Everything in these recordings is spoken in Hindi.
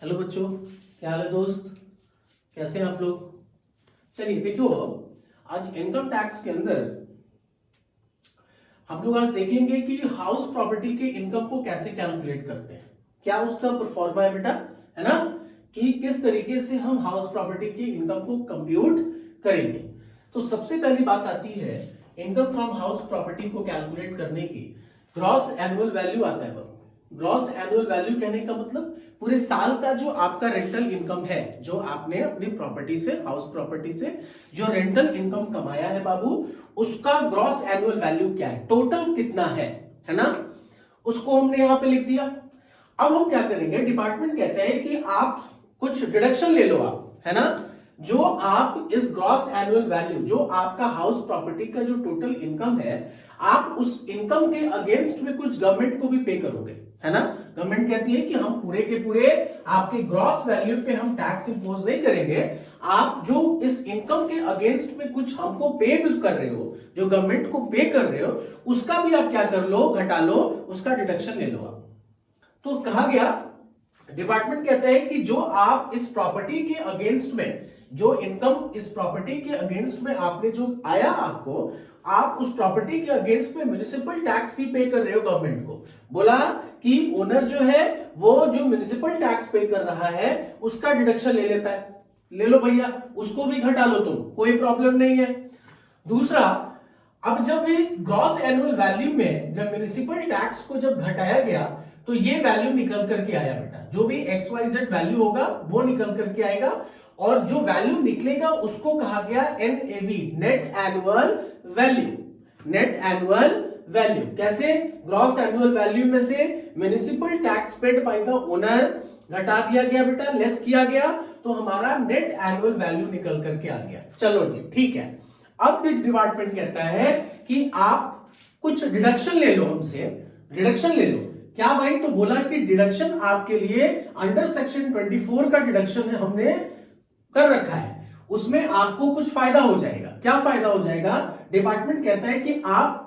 हेलो बच्चों, क्या हाल है दोस्त? कैसे हैं आप लोग? चलिए देखो, आज इनकम टैक्स के अंदर हम लोग आज देखेंगे कि हाउस प्रॉपर्टी के इनकम को कैसे कैलकुलेट करते हैं, क्या उसका परफॉर्मा है बेटा, है ना, कि किस तरीके से हम हाउस प्रॉपर्टी की इनकम को कंप्यूट करेंगे। तो सबसे पहली बात आती है इनकम फ्रॉम हाउस प्रॉपर्टी को कैलकुलेट करने की। ग्रॉस एनुअल वैल्यू आता है। ग्रॉस एनुअल वैल्यू कहने का मतलब पूरे साल का जो आपका रेंटल इनकम है, जो आपने अपनी प्रॉपर्टी से, हाउस प्रॉपर्टी से जो रेंटल इनकम कमाया है बाबू, उसका ग्रॉस एनुअल वैल्यू क्या है, टोटल कितना है ना, उसको हमने यहां पे लिख दिया। अब हम क्या करेंगे, डिपार्टमेंट कहते हैं कि आप कुछ डिडक्शन ले लो आप, है ना, जो आप इस ग्रॉस एनुअल वैल्यू, जो आपका हाउस प्रॉपर्टी का जो टोटल इनकम है, आप उस इनकम के अगेंस्ट में कुछ गवर्नमेंट को भी पे करोगे, है ना। गवर्नमेंट कहती है कि हम पूरे के पूरे आपके ग्रॉस वैल्यू पे हम टैक्स इंपोज नहीं करेंगे, आप जो इस इनकम के अगेंस्ट में कुछ हमको पे भी कर रहे हो, जो गवर्नमेंट को पे कर रहे हो, उसका भी आप क्या कर लो, घटा लो, उसका डिडक्शन ले लो आप। तो कहा गया, डिपार्टमेंट कहता है कि जो आप इस प्रॉपर्टी के अगेंस्ट में, जो इनकम इस प्रॉपर्टी के अगेंस्ट में आपने जो आया आपको, आप उस प्रॉपर्टी के अगेंस्ट में म्युनिसिपल टैक्स भी पे कर रहे हो गवर्नमेंट को। बोला कि ओनर जो है वो जो म्युनिसिपल टैक्स पे कर रहा है उसका डिडक्शन ले लेता है, ले लो भैया, उसको भी घटा लो तुम, कोई प्रॉब्लम नहीं है। दूसरा, अब जब ये ग्रॉस एनुअल वैल्यू में जब म्युनिसिपल टैक्स को जब घटाया गया तो ये वैल्यू निकल करके आया बेटा, जो भी XYZ वैल्यू होगा वो निकल करके आएगा, और जो वैल्यू निकलेगा उसको कहा गया NAV, net annual value. Net annual value कैसे, ग्रॉस एनुअल वैल्यू में से municipal tax paid by the owner घटा दिया गया बेटा, लेस किया गया, तो हमारा नेट एनुअल वैल्यू निकल करके आ गया। चलो जी, ठीक है। अब डिपार्टमेंट कहता है कि आप कुछ डिडक्शन ले लो हमसे, डिडक्शन ले लो। क्या भाई, तो बोला कि डिडक्शन आपके लिए अंडर सेक्शन 24 का डिडक्शन है, हमने कर रखा है, उसमें आपको कुछ फायदा हो जाएगा। क्या फायदा हो जाएगा, डिपार्टमेंट कहता है कि आप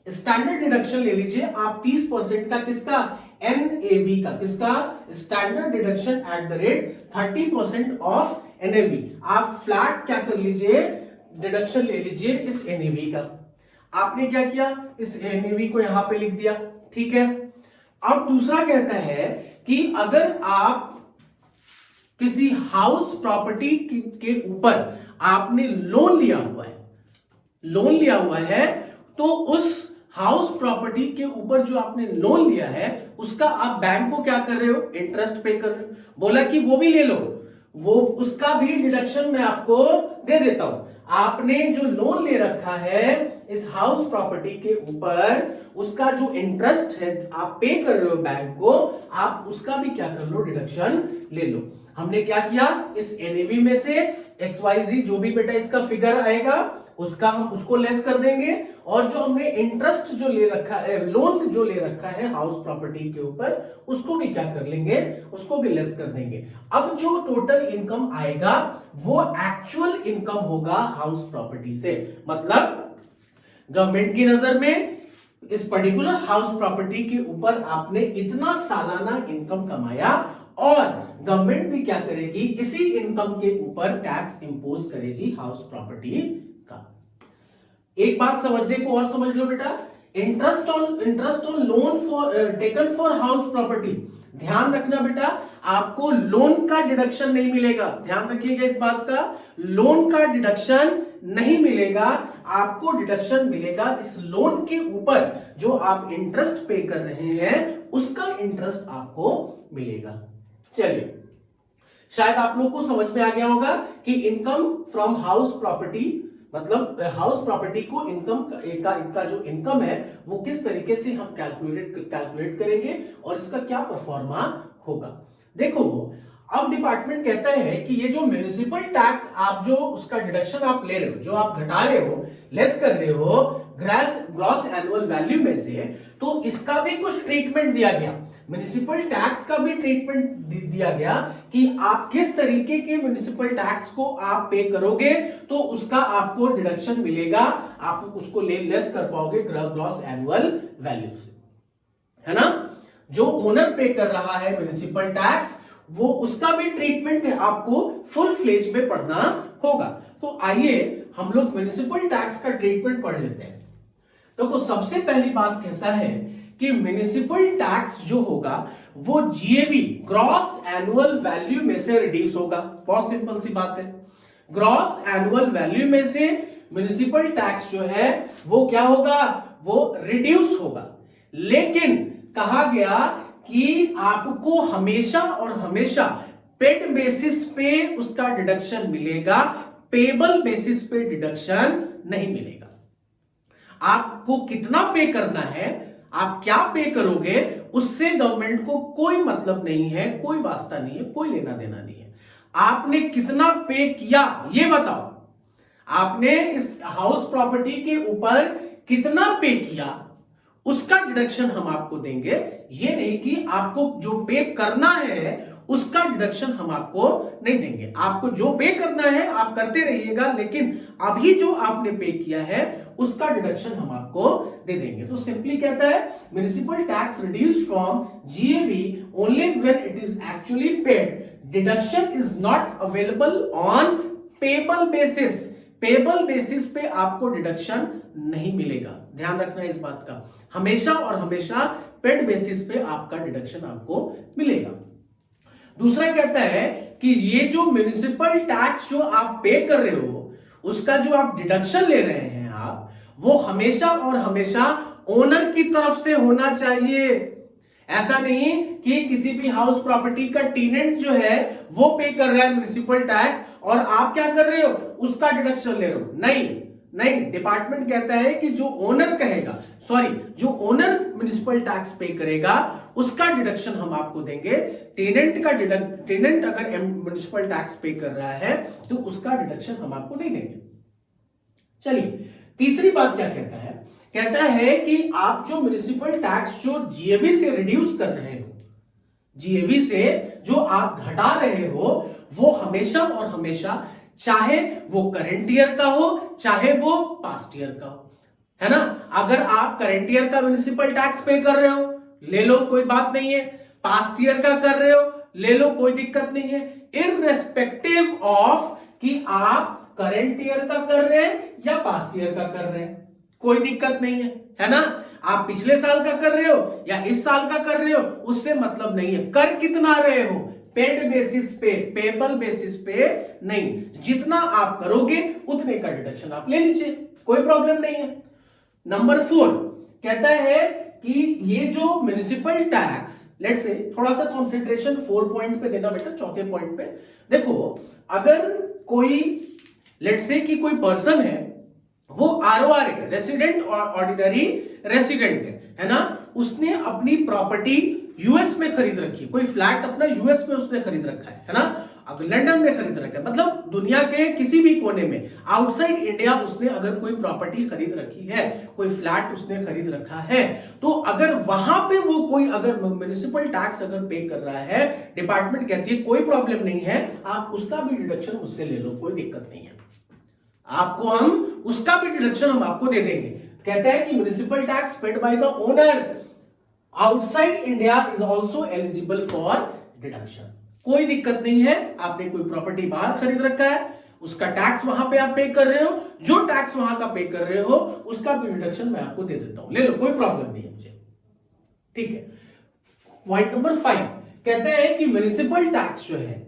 स्टैंडर्ड डिडक्शन ले लीजिए, आप 30% का, किसका, NAV का, किसका, standard deduction at the rate 30% of NAV। आप फ्लैट क्या कर लीजिए, डिडक्शन ले लीजिए इस NAV का। आपने क्या किया, इस NAV को यहां पे लिख दिया, ठीक है। अब दूसरा कहता है कि अगर आप किसी हाउस प्रॉपर्टी के ऊपर आपने लोन लिया हुआ है, लोन लिया हुआ है, तो उस हाउस प्रॉपर्टी के ऊपर जो आपने लोन लिया है उसका आप बैंक को क्या कर रहे हो, इंटरेस्ट पे कर रहे हो। बोला कि वो भी ले लो, वो उसका भी डिडक्शन मैं आपको दे देता हूं। आपने जो लोन ले रखा है इस हाउस प्रॉपर्टी के ऊपर, उसका जो इंटरेस्ट है आप पे कर रहे हो बैंक को, आप उसका भी क्या कर लो, डिडक्शन ले लो। हमने क्या किया, इस NAV में से XYZ जो भी बेटा इसका फिगर आएगा उसका हम उसको लेस कर देंगे, और जो हमने इंटरेस्ट जो ले रखा है, लोन जो ले रखा है हाउस प्रॉपर्टी के ऊपर, उसको भी क्या कर लेंगे, उसको भी लेस कर देंगे। अब जो टोटल इनकम आएगा वो एक्चुअल इनकम होगा हाउस प्रॉपर्टी से। मतलब गवर्नमेंट की नजर में इस पर्टिकुलर हाउस प्रॉपर्टी के ऊपर आपने इतना सालाना इनकम कमाया, और गवर्नमेंट भी क्या करेगी, इसी इनकम के ऊपर टैक्स इंपोज करेगी हाउस प्रॉपर्टी का। एक बात समझने को और समझ लो बेटा, interest on loan for taken for house property, ध्यान रखना बेटा, आपको लोन का डिडक्शन नहीं मिलेगा, ध्यान रखिएगा इस बात का, लोन का डिडक्शन नहीं मिलेगा, आपको डिडक्शन मिलेगा इस लोन के ऊपर जो आप इंटरेस्ट पे कर रहे हैं, उसका इंटरेस्ट आपको मिलेगा। चलिए, शायद आप लोग को समझ में आ गया होगा कि इनकम फ्रॉम हाउस प्रॉपर्टी, मतलब हाउस प्रॉपर्टी को इनकम का जो इनकम है वो किस तरीके से हम कैलकुलेट करेंगे और इसका क्या परफॉर्मा होगा। देखो, अब डिपार्टमेंट कहता है कि ये जो म्युनिसिपल टैक्स आप जो उसका डिडक्शन आप ले रहे हो, जो आप घटा रहे हो, लेस कर रहे हो ग्रॉस एनुअल वैल्यू में से, तो इसका भी कुछ ट्रीटमेंट दिया गया, म्युनिसिपल टैक्स का भी ट्रीटमेंट दिया गया कि आप किस तरीके के म्युनिसिपल टैक्स को आप पे करोगे तो उसका आपको डिडक्शन मिलेगा, आप उसको लेस कर पाओगे ग्रॉस एनुअल वैल्यू से, है ना। जो ओनर पे कर रहा है म्युनिसिपल टैक्स, वो उसका भी ट्रीटमेंट है आपको फुल फ्लेज में पढ़ना होगा। तो आइए हम लोग म्युनिसिपल टैक्स का ट्रीटमेंट पढ़ लेते हैं। तो सबसे पहली बात कहता है कि म्युनिसिपल टैक्स जो होगा वो जीएवी ग्रॉस एनुअल वैल्यू में से रिड्यूस होगा। बहुत सिंपल सी बात है, ग्रॉस एनुअल वैल्यू में से म्युनिसिपल टैक्स जो है वो क्या होगा, वो रिड्यूस होगा। लेकिन कहा गया कि आपको हमेशा और हमेशा पेड बेसिस पे उसका डिडक्शन मिलेगा, पेबल बेसिस पे डिडक्शन नहीं मिलेगा। आपको कितना पे करना है, आप क्या पे करोगे, उससे गवर्नमेंट को कोई मतलब नहीं है, कोई वास्ता नहीं है, कोई लेना देना नहीं है। आपने कितना पे किया ये बताओ, आपने इस हाउस प्रॉपर्टी के ऊपर कितना पे किया, उसका डिडक्शन हम आपको देंगे। ये नहीं कि आपको जो पे करना है उसका डिडक्शन हम आपको नहीं देंगे। आपको जो पे करना है आप करते रहिएगा, लेकिन अभी जो आपने पे किया है उसका डिडक्शन हम आपको दे देंगे। तो सिंपली कहता है municipal tax reduce from GAV only when it is actually paid, deduction is not available on payable basis. Payable basis पे आपको डिडक्शन नहीं मिलेगा, ध्यान रखना इस बात का। हमेशा और हमेशा पेड बेसिस पे आपका डिडक्शन आपको मिलेगा। दूसरा कहता है कि ये जो म्युनिसिपल टैक्स जो आप पे कर रहे हो, उसका जो आप डिडक्शन ले रहे हैं आप, वो हमेशा और हमेशा ओनर की तरफ से होना चाहिए। ऐसा नहीं कि किसी भी हाउस प्रॉपर्टी का टेनेंट जो है वो पे कर रहा है म्युनिसिपल टैक्स और आप क्या कर रहे हो, उसका डिडक्शन ले रहे हो। नहीं नहीं, डिपार्टमेंट कहता है कि जो ओनर कहेगा, जो ओनर म्युनिसिपल टैक्स पे करेगा उसका डिडक्शन हम आपको देंगे। टेनेंट अगर म्युनिसिपल टैक्स पे कर रहा है तो उसका डिडक्शन हम आपको नहीं देंगे। चलिए तीसरी बात क्या कहता है, कहता है कि आप जो म्युनिसिपल टैक्स जो जीएवी से रिड्यूस कर रहे हो, जीएवी से जो आप घटा रहे हो, वो हमेशा और हमेशा चाहे वो करंट ईयर का हो चाहे वो पास्ट ईयर का हो, है ना। अगर आप करंट ईयर का म्युनिसिपल टैक्स पे कर रहे हो ले लो, कोई बात नहीं है। पास्ट ईयर का कर रहे हो ले लो, कोई दिक्कत नहीं है। इररेस्पेक्टिव ऑफ कि आप करंट ईयर का कर रहे हैं या पास्ट ईयर का कर रहे हैं, कोई दिक्कत नहीं है ना। आप पिछले साल का कर रहे हो या इस साल का कर रहे हो, उससे मतलब नहीं है। कर कितना रहे हो, पेड बेसिस पे, पेबल बेसिस पे नहीं। जितना आप करोगे उतने का डिडक्शन आप ले लीजिए, कोई प्रॉब्लम नहीं है। नंबर 4 कहता है कि ये जो म्युनिसिपल टैक्स, लेट्स से थोड़ा सा कंसंट्रेशन 4 पॉइंट पे देना बेटा, चौथे पॉइंट पे देखो। अगर कोई लेट्स से कि कोई पर्सन है, वो आरओआर है, रेसिडेंट और ऑर्डिनरी रेसिडेंट है ना, उसने अपनी प्रॉपर्टी यूएस में खरीद रखी, कोई फ्लैट अपना यूएस में उसने खरीद रखा है ना, अगर लंदन में खरीद रखा है, मतलब दुनिया के किसी भी कोने में आउटसाइड इंडिया उसने अगर कोई प्रॉपर्टी खरीद रखी है, कोई फ्लैट उसने खरीद रखा है, तो अगर वहां पे वो कोई अगर म्युनिसिपल टैक्स अगर पे कर रहा है, डिपार्टमेंट कहती है कोई प्रॉब्लम नहीं है, आप उसका भी डिडक्शन उससे ले लो, कोई दिक्कत नहीं है। आपको हम उसका भी डिडक्शन हम आपको दे देंगे। कहते हैं कि municipal tax paid by the owner outside India is also eligible for deduction, कोई दिक्कत नहीं है। आपने कोई प्रॉपर्टी बाहर खरीद रखा है, उसका टैक्स वहां पे आप पे कर रहे हो, जो टैक्स वहां का पे कर रहे हो उसका भी डिडक्शन मैं आपको दे देता हूं, ले लो, कोई प्रॉब्लम नहीं है मुझे, ठीक है। पॉइंट नंबर 5 कहते हैं कि म्युनिसिपल टैक्स जो है,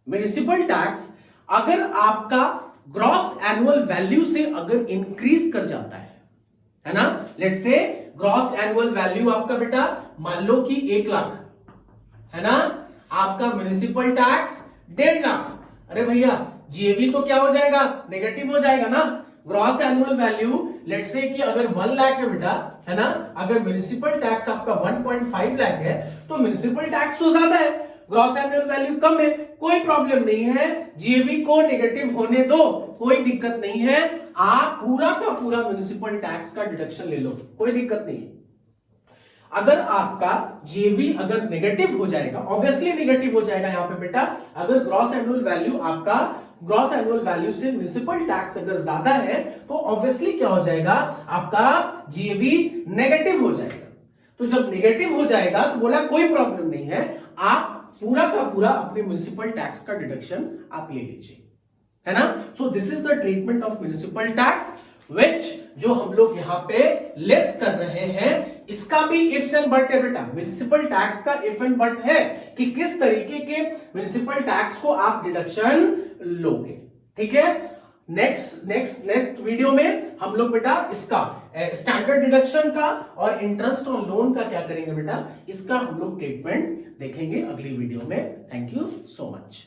म्युनिसिपल टैक्स अगर आपका ग्रॉस एनुअल वैल्यू से अगर इंक्रीज कर जाता है ना, let's say gross annual value आपका बेटा मान लो कि 1 लाख है ना, आपका म्युनिसिपल टैक्स 1.5 लाख, अरे भैया जीएवी तो क्या हो जाएगा, नेगेटिव हो जाएगा ना। Gross annual value let's say कि अगर 1 लाख है बेटा, है ना, अगर म्युनिसिपल टैक्स आपका 1.5 लाख है तो म्युनिसिपल टैक्स तो ज्यादा है, ग्रॉस एनुअल वैल्यू कम है, कोई प्रॉब्लम नहीं है, जीएवी को नेगेटिव होने दो, कोई दिक्कत नहीं है। आप पूरा का पूरा म्युनिसिपल टैक्स का डिडक्शन ले लो, कोई दिक्कत नहीं है। अगर आपका जीएवी अगर नेगेटिव हो जाएगा, ऑब्वियसली नेगेटिव हो जाएगा यहां पे बेटा, अगर ग्रॉस एनुअल वैल्यू आपका ग्रॉस एनुअल वैल्यू से म्युनिसिपल टैक्स अगर ज्यादा है तो ऑब्वियसली क्या हो जाएगा, आपका जीएवी नेगेटिव हो जाएगा। तो जब नेगेटिव हो जाएगा तो बोला कोई प्रॉब्लम नहीं है, आप पूरा का पूरा अपने म्युनिसिपल टैक्स का डिडक्शन आप ले लीजिए, है ना। So this is the treatment of municipal tax which जो हम लोग यहां पे लेस कर रहे हैं, इसका भी इफ एंड बट है बेटा। म्युनिसिपल टैक्स का इफ एंड बट है कि किस तरीके के म्युनिसिपल टैक्स को आप डिडक्शन लोगे, ठीक है। नेक्स्ट वीडियो में हम लोग बेटा इसका स्टैंडर्ड डिडक्शन का और इंटरेस्ट ऑन लोन का क्या करेंगे बेटा, इसका हम लोग ट्रीटमेंट देखेंगे अगली वीडियो में। Thank you so much.